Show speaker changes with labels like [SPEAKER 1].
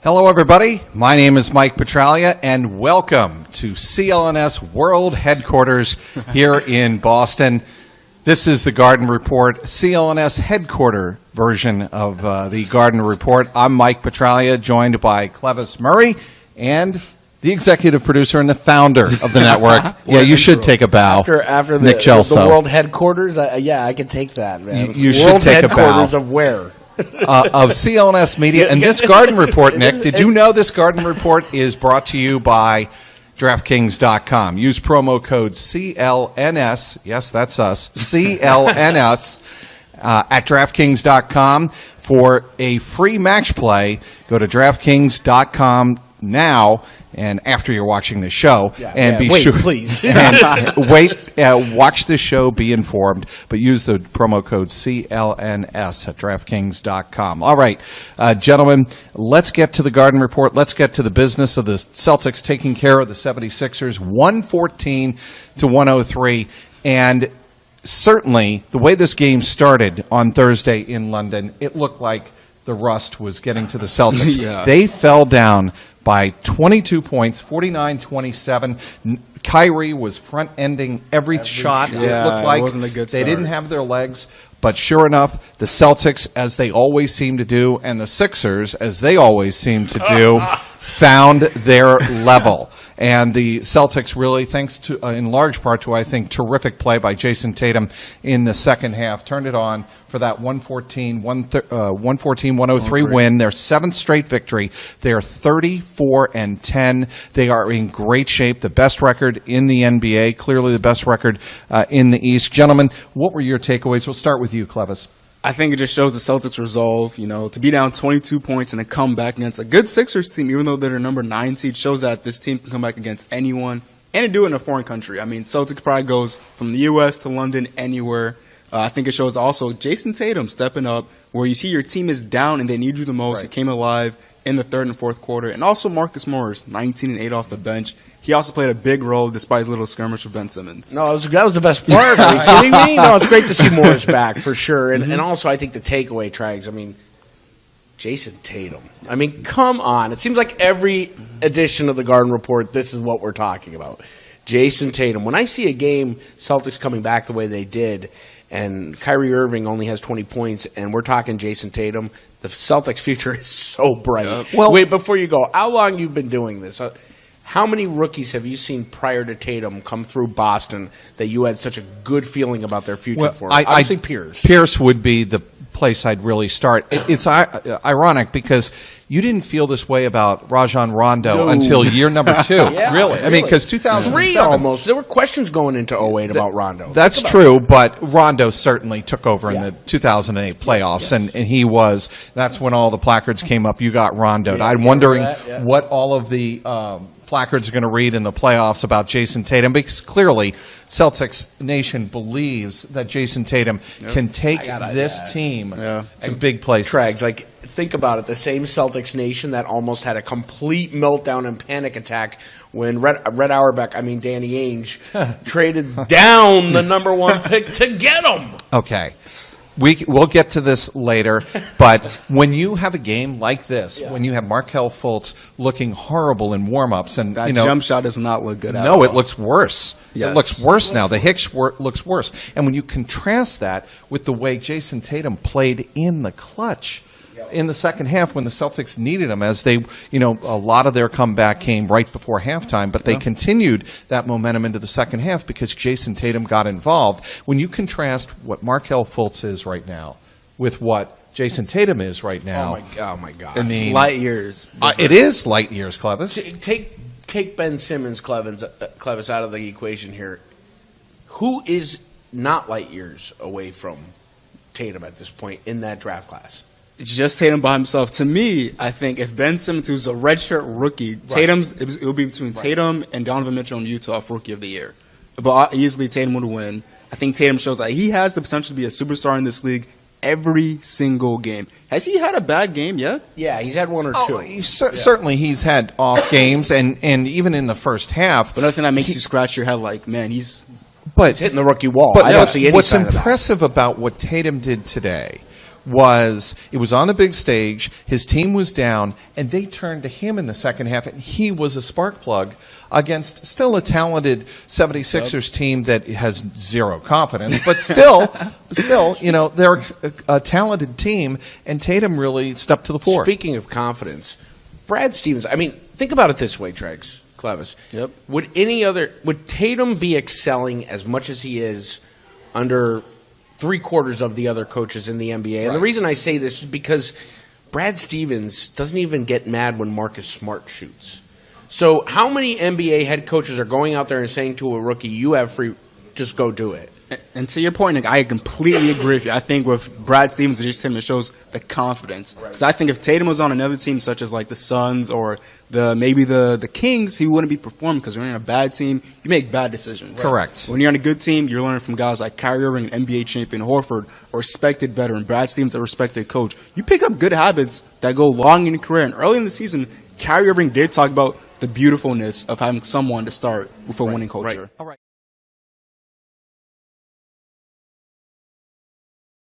[SPEAKER 1] Hello, everybody. My name is Mike Petraglia, and welcome to CLNS World Headquarters here in Boston. This is the Garden Report, CLNS headquarter version of the Garden Report. I'm Mike Petraglia, joined by Clevis Murray and the executive producer and the founder of the network. Yeah, you should take a bow.
[SPEAKER 2] After
[SPEAKER 1] Nick Gelso.
[SPEAKER 2] the World Headquarters, I can take that, man.
[SPEAKER 1] You should take a bow.
[SPEAKER 2] World Headquarters of where?
[SPEAKER 1] Of CLNS Media. And this Garden Report, Nick, did you know this Garden Report is brought to you by DraftKings.com. Use promo code CLNS. Yes, that's us. CLNS at DraftKings.com for a free match play. Go to DraftKings.com now and after you're watching the show,
[SPEAKER 2] please.
[SPEAKER 1] And watch the show, be informed, but use the promo code CLNS at DraftKings.com. All right, gentlemen, let's get to the Garden Report. Let's get to the business of the Celtics taking care of the 76ers, 114-103, and certainly the way this game started on Thursday in London, it looked like the rust was getting to the Celtics.
[SPEAKER 3] Yeah.
[SPEAKER 1] They fell down by 22 points, 49-27. Kyrie was front-ending every shot.
[SPEAKER 3] Yeah,
[SPEAKER 1] it looked like
[SPEAKER 3] it wasn't a good
[SPEAKER 1] they
[SPEAKER 3] start.
[SPEAKER 1] didn't have their legs. But sure enough, the Celtics, as they always seem to do, and the Sixers, as they always seem to do, found their level. And the Celtics really, thanks to, in large part to, I think, terrific play by Jayson Tatum in the second half, turned it on for that 114-103 win, their seventh straight victory. They are 34-10. They are in great shape, the best record in the NBA, clearly the best record in the East. Gentlemen, what were your takeaways? We'll start with you, Clevis.
[SPEAKER 3] I think it just shows the Celtics' resolve, to be down 22 points and to come back against a good Sixers team, even though they're the number 9 seed, shows that this team can come back against anyone and to do it in a foreign country. I mean, Celtics probably goes from the U.S. to London, anywhere. I think it shows also Jayson Tatum stepping up where you see your team is down and they need you the most. Right. He came alive in the third and fourth quarter. And also Marcus Morris, 19-8 off the bench. He also played a big role despite his little skirmish with Ben Simmons.
[SPEAKER 2] No, that was the best part. Are you kidding me? No, it's great to see Morris back for sure. And also I think the takeaway, Trags, Jayson Tatum. Come on. It seems like every edition of the Garden Report, this is what we're talking about. Jayson Tatum. When I see a game, Celtics coming back the way they did, and Kyrie Irving only has 20 points, and we're talking Jayson Tatum, the Celtics' future is so bright. Well, wait, before you go, how long you been doing this? How many rookies have you seen prior to Tatum come through Boston that you had such a good feeling about their future for? I think Pierce.
[SPEAKER 1] Pierce would be the place I'd really start. It's ironic because you didn't feel this way about Rajon Rondo until year number 2.
[SPEAKER 2] Yeah,
[SPEAKER 1] really? Because 2007.
[SPEAKER 2] 3 almost. There were questions going into 08 about Rondo.
[SPEAKER 1] That's true, but Rondo certainly took over in the 2008 playoffs, and that's when all the placards came up. You got Rondo. I'm wondering what all of the placards are going to read in the playoffs about Jayson Tatum, because clearly Celtics Nation believes that Jayson Tatum can take this team to big places.
[SPEAKER 2] Trags, think about it. The same Celtics Nation that almost had a complete meltdown and panic attack when Red Auerbach, Danny Ainge, traded down the number 1 pick to get him.
[SPEAKER 1] Okay. We'll get to this later, but when you have a game like this, when you have Markelle Fultz looking horrible in warm-ups, and
[SPEAKER 3] that jump shot does not look good at
[SPEAKER 1] all.
[SPEAKER 3] No,
[SPEAKER 1] it looks worse.
[SPEAKER 3] Yes.
[SPEAKER 1] It looks worse now. The Hicks looks worse. And when you contrast that with the way Jayson Tatum played in the clutch in the second half when the Celtics needed him, as they, a lot of their comeback came right before halftime, but they continued that momentum into the second half because Jayson Tatum got involved. When you contrast what Markelle Fultz is right now with what Jayson Tatum is right now.
[SPEAKER 2] Oh my God.
[SPEAKER 3] It's light years.
[SPEAKER 1] It is light years, Clevis.
[SPEAKER 2] Take Ben Simmons, Clevis, out of the equation here. Who is not light years away from Tatum at this point in that draft class?
[SPEAKER 3] It's just Tatum by himself. To me, I think if Ben Simmons, who's a redshirt rookie, it would be between Tatum and Donovan Mitchell in Utah for Rookie of the Year. But easily Tatum would win. I think Tatum shows that he has the potential to be a superstar in this league every single game. Has he had a bad game yet?
[SPEAKER 2] Yeah, he's had 1 or 2.
[SPEAKER 1] Certainly he's had off games, and even in the first half.
[SPEAKER 3] But another thing that makes you scratch your head
[SPEAKER 2] he's hitting the rookie wall.
[SPEAKER 1] But
[SPEAKER 2] I don't see any
[SPEAKER 1] what's
[SPEAKER 2] sign
[SPEAKER 1] impressive about what Tatum did today was it was on the big stage, his team was down, and they turned to him in the second half, and he was a spark plug against still a talented 76ers team that has zero confidence, but still, they're a talented team, and Tatum really stepped to the fore.
[SPEAKER 2] Speaking of confidence, Brad Stevens, I mean, think about it this way, Tregs, Clevis.
[SPEAKER 3] Yep.
[SPEAKER 2] Would Tatum be excelling as much as he is under three-quarters of the other coaches in the NBA?
[SPEAKER 1] Right.
[SPEAKER 2] And the reason I say this is because Brad Stevens doesn't even get mad when Marcus Smart shoots. So how many NBA head coaches are going out there and saying to a rookie, you have free, just go do it?
[SPEAKER 3] And to your point, Nick, I completely agree with you. I think with Brad Stevens, it shows the confidence. Because I think if Tatum was on another team, such as like the Suns or maybe the Kings, he wouldn't be performing because when you're on a bad team, you make bad decisions.
[SPEAKER 1] Correct.
[SPEAKER 3] When you're on a good team, you're learning from guys like Kyrie Irving, NBA champion Horford, a respected veteran, Brad Stevens, a respected coach. You pick up good habits that go long in your career. And early in the season, Kyrie Irving did talk about the beautifulness of having someone to start with a winning culture.
[SPEAKER 1] All right.